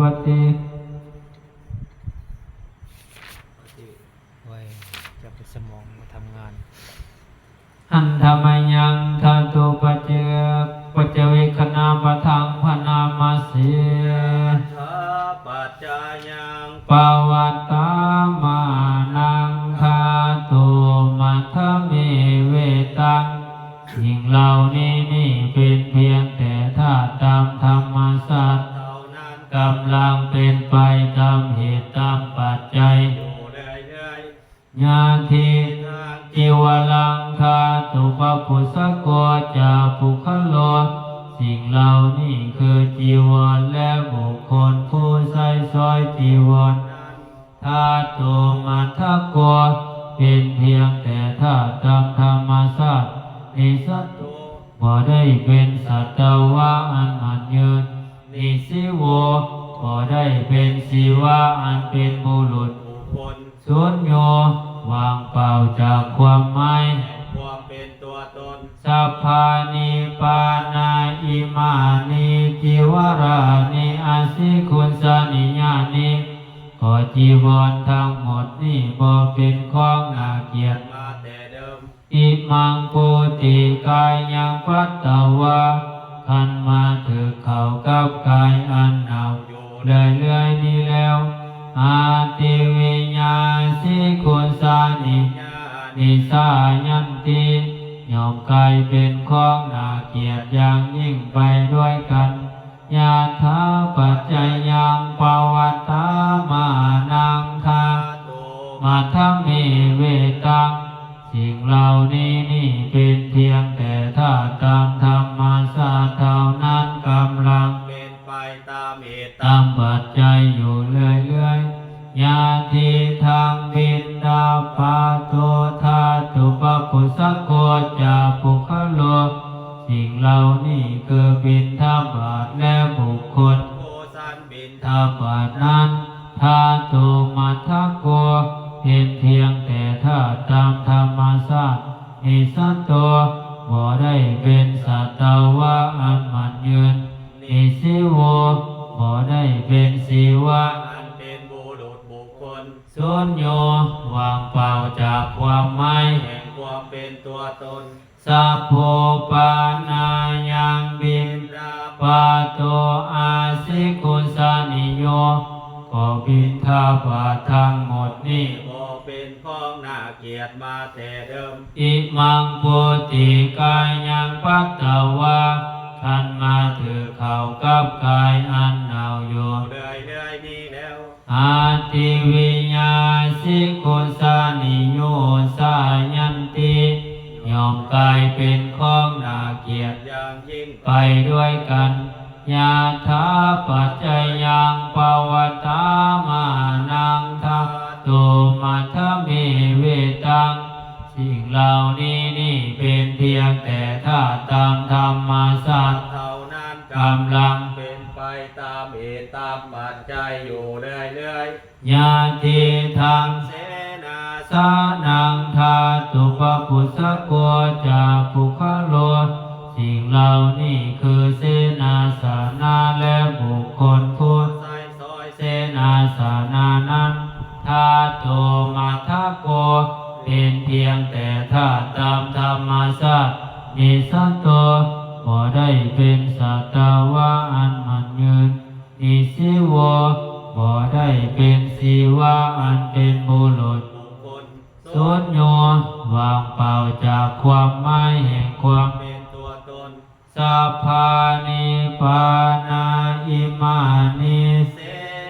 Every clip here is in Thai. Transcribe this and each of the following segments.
วติไว้จะไปสมองมาทำงานอันธรรมยังทันตุปัจเจกปัจเจวิคณาปะทังพนามาสีปัจจายังปวัตตามานังคาตุมัทเมเวตังสิ่งเหล่านี้นี่เป็นเพียงแต่ธาตุตามธรรมชาติกำลังเป็นไปตามเหตุตามปัจจัยญาทิจิวลังคาตุปปุสสะโกจาปุคโลสิ่งเหล่านี้คือจีวรและบุคคลผู้ใส่สร้อยจีวรธาตุมัทธโกเป็นเพียงแต่ธาตุตามธรรมชาตินิสัตตุบ่ได้เป็นสัตวะอันมันยืนนิสิโวบ่ได้เป็นชีวะอันเป็นบุรุษสุญโญวางเปล่าจากความหมายความเป็นตัวตนสัพพานิปานาอิมานิจิวรานิอาสิคุณสานิญานิขอจีวรทั้งหมดนี้บ่เป็นของน่าเกียรติมาแต่เดิมอิมังปุติกายยังปัตตวะขันมาถือเข้ากับกายอันหนาวเรื่อยๆนี้แล้วอาติวิญญาสิคุณสานินิสายันติยอมกลายเป็นของน่าเกียรติอย่างยิ่งไปด้วยกันญาถาปัจจยังปวัตตามานังคามัทธเมเวตังสิ่งเหล่านี้นี่เป็นเพียงแต่ธาตุตามธรรมชาติเท่านั้นกำลังเป็นไปตามเหตุตามปัจจัยอยู่เรื่อยๆญาทิทางบินดาปาโตธาตุปปุสสะโกจาปุคโลสิ่งเหล่านี้คือบินทบาทและบุคคลทบาทนั้นธาตุมัทธโกเป็นเพียงแต่ธาตุตามธรรมชาตินิสัตโตบ่ได้เป็นสัตวะอันมันยืนนิสิโวบ่ได้เป็นชีวะอันเป็นบุรุษบุคคลสุญโญวางเปล่าจากความหมายแห่งความเป็นตัวตนสัพโพปานายังบินปาโตอาสิกุสานิโยก็บินทบาททั้งหมดนี้บ่เป็นของน่าเกียรติมาแต่เดิมอิมังปุติกายยังปัตตวะขันมาถือเข้ากับกายอันหนาวอยู่เรื่อยๆนี้แล้วอาติวิญญาสิกุสานิโยสายันติยอมกลายเป็นของน่าเกียรติอย่างยิ่งไปด้วยกันญาถาปัจจยังปวัตตามานังทาตุมัทธเมเวตังสิ่งเหล่านี้นี่เป็นเพียงแต่ธาตุตามธรรมชาติเท่านั้นกำลังเป็นไปตามเหตุตามปัจจัยอยู่เรื่อยๆญาติทางเสนาสานังธาตุปปุสสะโกจาปุคโลสิ่งเหล่านี้คือเสนาสนะและบุคคลผู้ใส่ซอยเสนาสนะนั้นธาตุมัทธโกเป็นเพียงแต่ธาตุตามธรรมชาตินิสัตโตบ่ได้เป็นสัตวะอันมันยืนนิสิโวบ่ได้เป็นชีวะอันเป็นบุรุษสุญโญวางเปล่าจากความหมายแห่งความเป็นตัวตนสัพพานิปานาอิมานิเส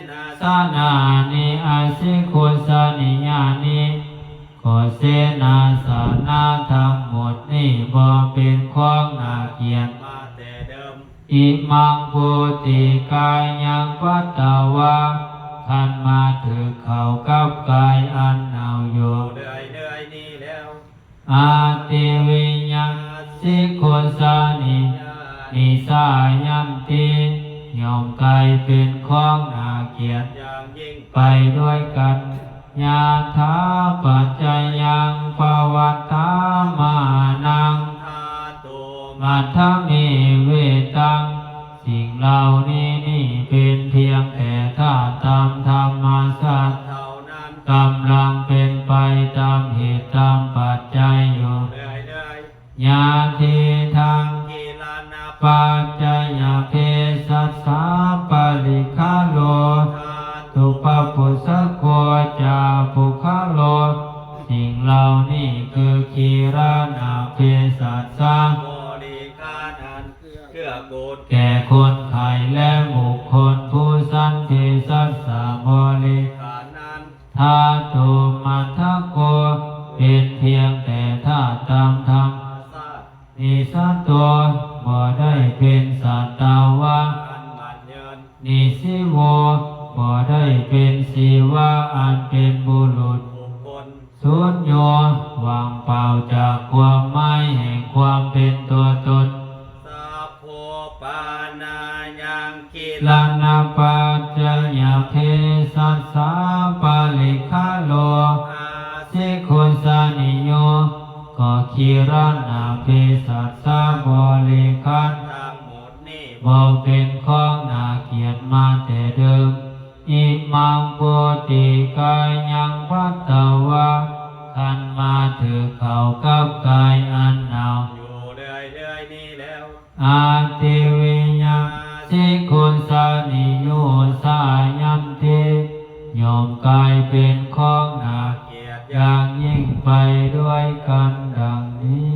นาสนานิอาสิคุสานิญานิขอเสนาสนะทั้งหมดนี้บ่เป็นของน่าเกียรติมาแต่เดิมอิมังปุติกายยังปัตตวะขันมาถือเข้ากับกายอันหนาวอยู่เรื่อยๆนี้แล้วอาติวิญญาสิกุสานินิสายันติยอมกลายเป็นของน่าเกียรติอย่างยิ่งไปด้วยกันญาถาปัจจยังปวัตตามานังธาตุ มัทธเมเวตังสิ่งเหล่านี้นี่เป็นเพียงแต่ธ ตามธรรมชาติ เท่านั้น กำลังเป็นไปตามเหตุตามปัจจัยอยู่ เรื่อยเรื่อย ญาทิทัง กีฬานา ปัจจยเพสัสสาปริคาโล ทา ตุปปุสสะโกจาปุคาโล สิ่งเหล่านี้คือคีรานาเพสัสสะ บริการอันเกื้อกูล แก่คนไข้และบุคคลผู้สันเพสัสสะบริ การนั้น ธาตุมัทธโกเป็นเพียงแต่ธาตุตามธรรม อาซา นิสัตตัวบ่ได้เป็นสัตตาวะ อันมันเยิน นิสิโวบ่ได้เป็นสีวะอันเป็นบุรุษ บุคคล สุญโญว่างเปล่าจากความหมายแห่งความเป็นตัวตน สัพโพปานายังกี ลานาปัจจยเพสัสสะปาลิคาโล อา สิคุสานิโยก็คีรานาเพสัสสะบริคัน ทั้งหมดนี้ บ่เป็นของน่าเกลียดมาแต่เดิม อิมังโพติกายังพัตตวะขันมาถือเข้ากับกายอันหนาว อยู่เรื่อยเรื่อยนี้แล้ว อาติวิญญาสิคุสานิโยสายันเทยอมกายเป็นของน่า เกียรติ อย่างยิ่งไปด้วยกันดังนี้